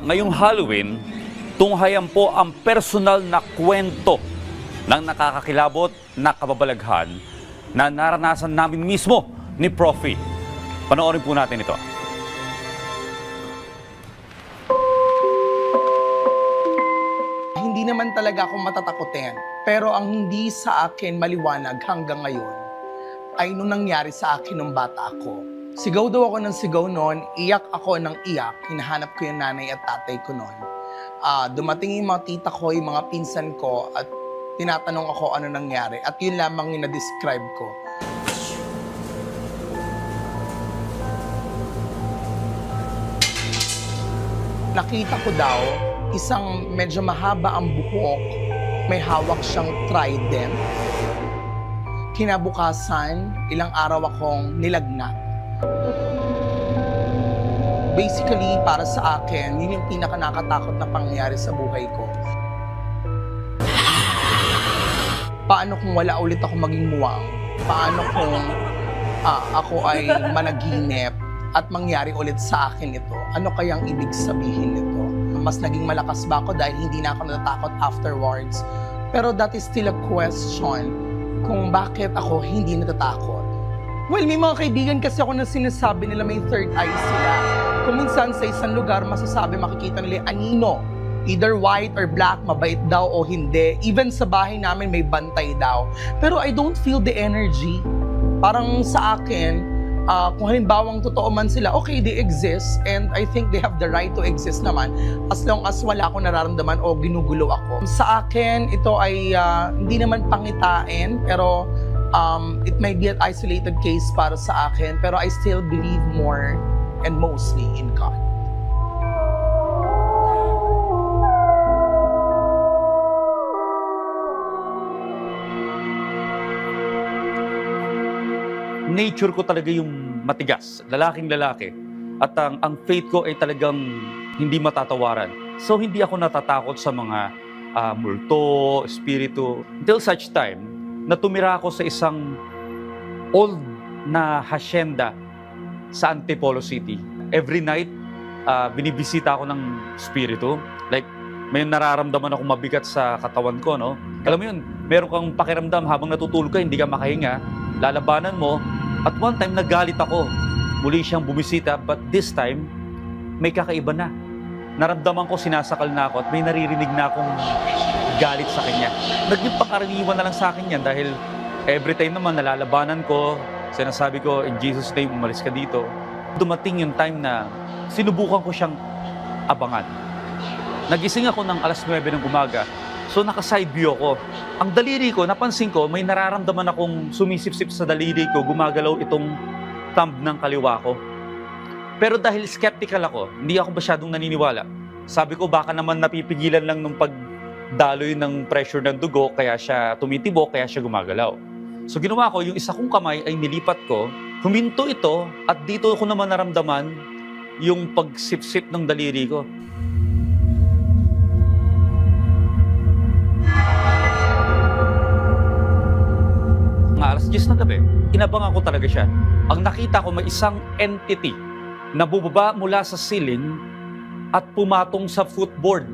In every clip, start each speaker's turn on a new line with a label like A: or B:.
A: Ngayong Halloween, tunghayan po ang personal na kwento ng nakakakilabot na kababalaghan na naranasan namin mismo ni Profi. Panoorin po natin ito.
B: Hindi naman talaga ako matatakotin. Pero ang hindi sa akin maliwanag hanggang ngayon ay nung nangyari sa akin nung bata ako. Sigaw daw ako ng sigaw noon, iyak ako ng iyak, hinahanap ko yung nanay at tatay ko noon. Dumating yung mga tita ko, yung mga pinsan ko, at tinatanong ako ano nangyari. At yun lamang yung na-describe ko. Nakita ko daw, isang medyo mahaba ang buhok, may hawak siyang trident. Kinabukasan, ilang araw akong nilagnat. Basically, para sa akin, yun yung pinaka-nakatakot na pangyayari sa buhay ko. Paano kung wala ulit ako maging muwang? Paano kung ako ay managinip at mangyari ulit sa akin ito? Ano kayang ibig sabihin nito? Mas naging malakas ba ako dahil hindi na ako natatakot afterwards? Pero that is still a question kung bakit ako hindi natatakot. Well, may mga kaibigan kasi ako na sinasabi nila may third eye sila. Kung minsan sa isang lugar, masasabi makikita nila anino. Either white or black, mabait daw o hindi. Even sa bahay namin may bantay daw. Pero I don't feel the energy. Parang sa akin, kung halimbawang totoo man sila, okay, they exist. And I think they have the right to exist naman. As long as wala akong nararamdaman o ginugulo ako. Sa akin, ito ay hindi naman pangitain. Pero it might be an isolated case para sa akin. Pero I still believe more and mostly in God.
A: Nature ko talaga yung matigas, lalaking lalaki. At ang faith ko ay talagang hindi matatawaran. So hindi ako natatakot sa mga multo, espiritu. Until such time na tumira ako sa isang old na hacienda sa Antipolo City. Every night, binibisita ako ng espiritu. Like, may nararamdaman ako mabigat sa katawan ko, no? Alam mo yun, meron kang pakiramdam habang natutulog ka, hindi ka makahinga, lalabanan mo. At one time, nagalit ako. Muli siyang bumisita, but this time, may kakaiba na. Naramdaman ko, sinasakal na ako at may naririnig na akong galit sa kanya. Naging pangkaraniwan na lang sa akin yan dahil every time naman nalalabanan ko, sinasabi ko, in Jesus' name, umalis ka dito. Dumating yung time na sinubukan ko siyang abangan. Nagising ako ng alas 9 ng umaga. So naka-side view ako. Ang daliri ko, napansin ko, may nararamdaman akong sumisip-sip sa daliri ko, gumagalaw itong thumb ng kaliwa ko. Pero dahil skeptical ako, hindi ako masyadong naniniwala. Sabi ko, baka naman napipigilan lang nung pagdaloy ng pressure ng dugo, kaya siya tumitibok, kaya siya gumagalaw. So ginawa ko, yung isa kong kamay ay nilipat ko, huminto ito, at dito ko naman naramdaman yung pagsip-sip ng daliri ko. Alas 10 ng gabi, inabangan ko talaga siya. Ang nakita ko, may isang entity na bubaba mula sa ceiling at pumatong sa footboard.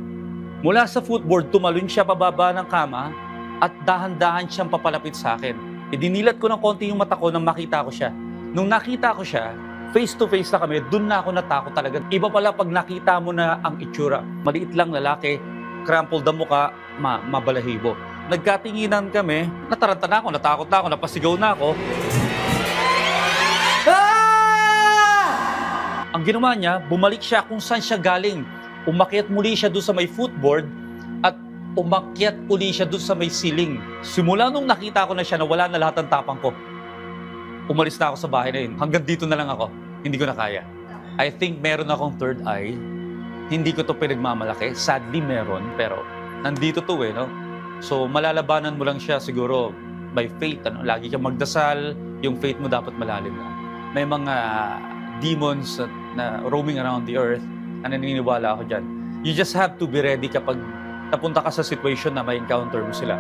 A: Mula sa footboard, tumalon siya pababa ng kama at dahan-dahan siyang papalapit sa akin. Idinilat ko ng konti yung mata ko nang makita ko siya. Nung nakita ko siya, face to face na kami, dun na ako natakot talaga. Iba pala pag nakita mo na ang itsura. Maliit lang lalaki, crumpled ang mukha, mabalahibo. Nagkatinginan kami, nataranta na ako, natakot na ako, napasigaw na ako. Ang ginawa niya, bumalik siya kung saan siya galing. Umakyat muli siya doon sa may footboard at umakyat uli siya doon sa may ceiling. Simula nung nakita ko na siya, nawala na lahat ng tapang ko. Umalis na ako sa bahay na yun. Hanggang dito na lang ako. Hindi ko na kaya. I think meron akong third eye. Hindi ko to pinagmamalaki. Sadly meron, pero nandito to no? So, malalabanan mo lang siya siguro by faith. Lagi kang magdasal, yung faith mo dapat malalim na. May mga demons na roaming around the earth na naniniwala ako dyan. You just have to be ready kapag napunta ka sa situation na may encounter mo sila.